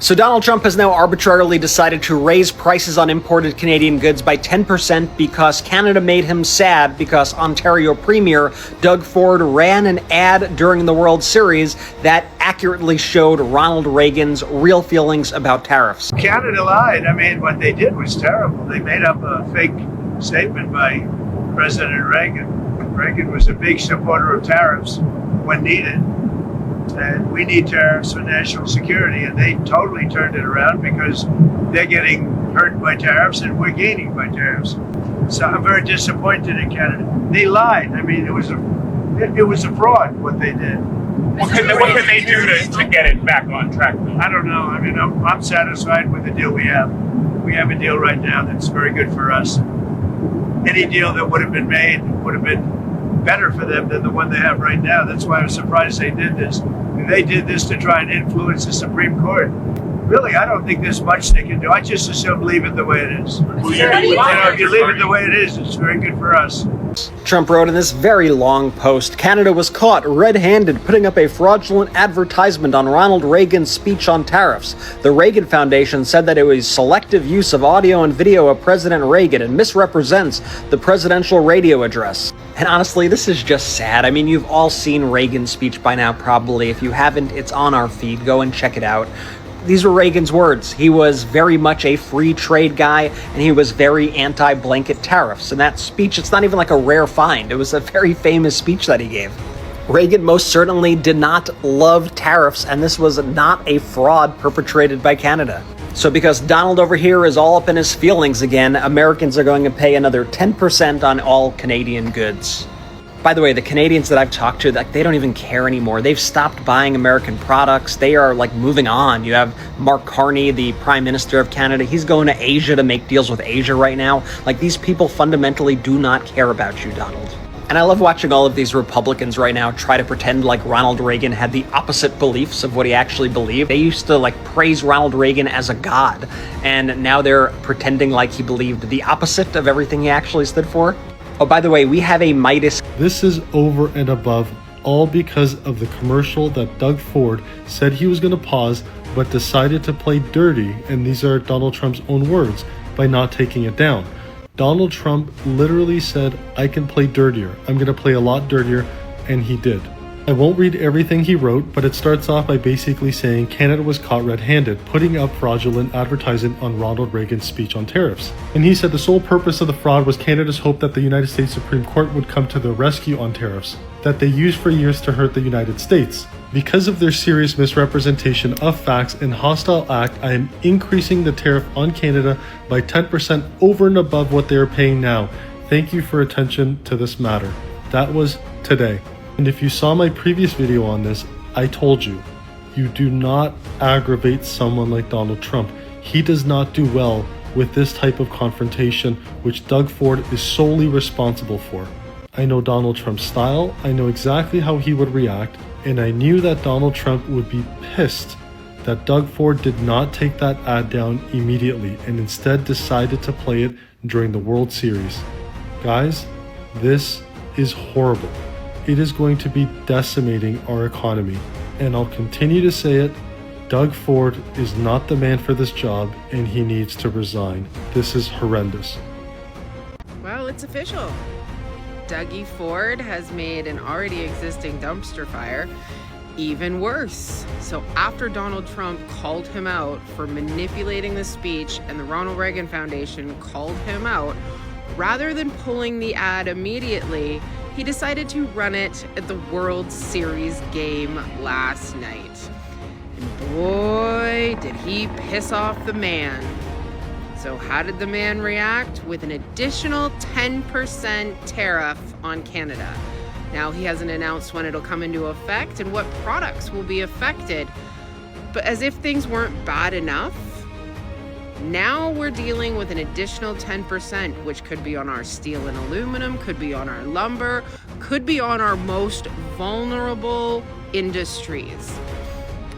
So Donald Trump has now arbitrarily decided to raise prices on imported Canadian goods by 10% because Canada made him sad because Ontario Premier Doug Ford ran an ad during the World Series that accurately showed Ronald Reagan's real feelings about tariffs. Canada lied. I mean, what they did was terrible. They made up a fake statement by President Reagan. Reagan was a big supporter of tariffs when needed. And we need tariffs for national security, and they totally turned it around because they're getting hurt by tariffs and we're gaining by tariffs. So I'm very disappointed in Canada. They lied. I mean, it was a fraud what they did. What can they do to get it back on track? I don't know. I mean, I'm satisfied with the deal we have. We have a deal right now that's very good for us. Any deal that would have been made would have been better for them than the one they have right now. That's why I was surprised they did this. They did this to try and influence the Supreme Court. Really, I don't think there's much they can do. I just assume leave it the way it is. If you leave it the way it is, it's very good for us. Trump wrote in this very long post, Canada was caught red-handed putting up a fraudulent advertisement on Ronald Reagan's speech on tariffs. The Reagan Foundation said that it was selective use of audio and video of President Reagan and misrepresents the presidential radio address. And honestly, this is just sad. I mean, you've all seen Reagan's speech by now, probably. If you haven't, it's on our feed. Go and check it out. These were Reagan's words. He was very much a free trade guy, and he was very anti-blanket tariffs. And that speech, it's not even like a rare find. It was a very famous speech that he gave. Reagan most certainly did not love tariffs, and this was not a fraud perpetrated by Canada. So because Donald over here is all up in his feelings again, Americans are going to pay another 10% on all Canadian goods. By the way, the Canadians that I've talked to, they don't even care anymore. They've stopped buying American products. They are moving on. You have Mark Carney, the Prime Minister of Canada. He's going to Asia to make deals with Asia right now. These people fundamentally do not care about you, Donald. And I love watching all of these Republicans right now try to pretend like Ronald Reagan had the opposite beliefs of what he actually believed. They used to praise Ronald Reagan as a god, and now they're pretending like he believed the opposite of everything he actually stood for. Oh, by the way, we have a Midas. This is over and above, all because of the commercial that Doug Ford said he was going to pause, but decided to play dirty, and these are Donald Trump's own words, by not taking it down. Donald Trump literally said, I can play dirtier. I'm going to play a lot dirtier, and he did. I won't read everything he wrote, but it starts off by basically saying Canada was caught red-handed, putting up fraudulent advertising on Ronald Reagan's speech on tariffs. And he said the sole purpose of the fraud was Canada's hope that the United States Supreme Court would come to their rescue on tariffs, that they used for years to hurt the United States. Because of their serious misrepresentation of facts and hostile act, I am increasing the tariff on Canada by 10% over and above what they are paying now. Thank you for attention to this matter. That was today. And if you saw my previous video on this, I told you, you do not aggravate someone like Donald Trump. He does not do well with this type of confrontation, which Doug Ford is solely responsible for. I know Donald Trump's style, I know exactly how he would react, and I knew that Donald Trump would be pissed that Doug Ford did not take that ad down immediately and instead decided to play it during the World Series. Guys, this is horrible. It is going to be decimating our economy, and I'll continue to say it. Doug Ford is not the man for this job, and he needs to resign. This is horrendous. Well, it's official. Dougie Ford has made an already existing dumpster fire even worse. So after Donald Trump called him out for manipulating the speech and the Ronald Reagan Foundation called him out, rather than pulling the ad immediately, he decided to run it at the World Series game last night. And boy, did he piss off the man. So how did the man react? With an additional 10% tariff on Canada. Now, he hasn't announced when it'll come into effect and what products will be affected. But as if things weren't bad enough, now we're dealing with an additional 10%, which could be on our steel and aluminum, could be on our lumber, could be on our most vulnerable industries.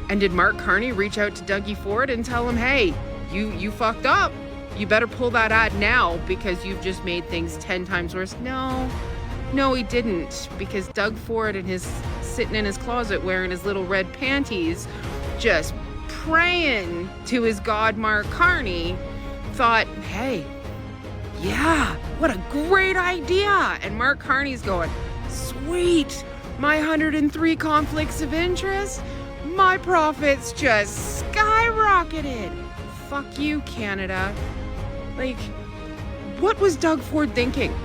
And did Mark Carney reach out to Dougie Ford and tell him, hey, you fucked up. You better pull that ad now because you've just made things 10 times worse? No, he didn't, because Doug Ford and his sitting in his closet wearing his little red panties just praying to his god Mark Carney, thought, hey, yeah, what a great idea. And Mark Carney's going, sweet, my 103 conflicts of interest, my profits just skyrocketed. Fuck you, Canada. Like, what was Doug Ford thinking?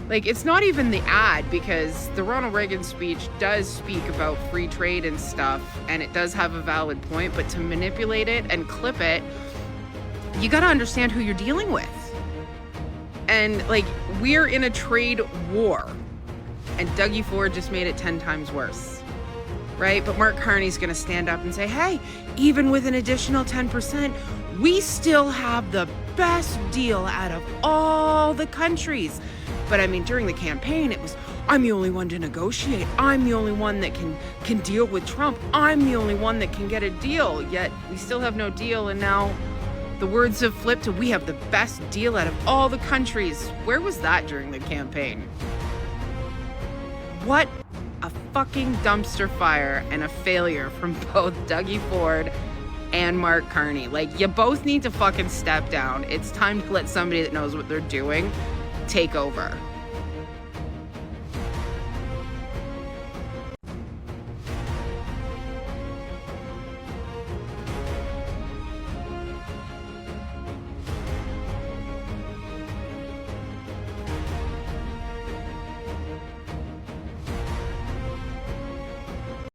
Like, it's not even the ad, because the Ronald Reagan speech does speak about free trade and stuff, and it does have a valid point, but to manipulate it and clip it, you gotta understand who you're dealing with. And, like, we're in a trade war, and Dougie Ford just made it 10 times worse, right? But Mark Carney's gonna stand up and say, hey, even with an additional 10%, we still have the best deal out of all the countries. But I mean, during the campaign, it was, I'm the only one to negotiate. I'm the only one that can deal with Trump. I'm the only one that can get a deal. Yet we still have no deal. And now the words have flipped to, we have the best deal out of all the countries. Where was that during the campaign? What a fucking dumpster fire and a failure from both Dougie Ford and Mark Carney. Like, you both need to fucking step down. It's time to let somebody that knows what they're doing take over.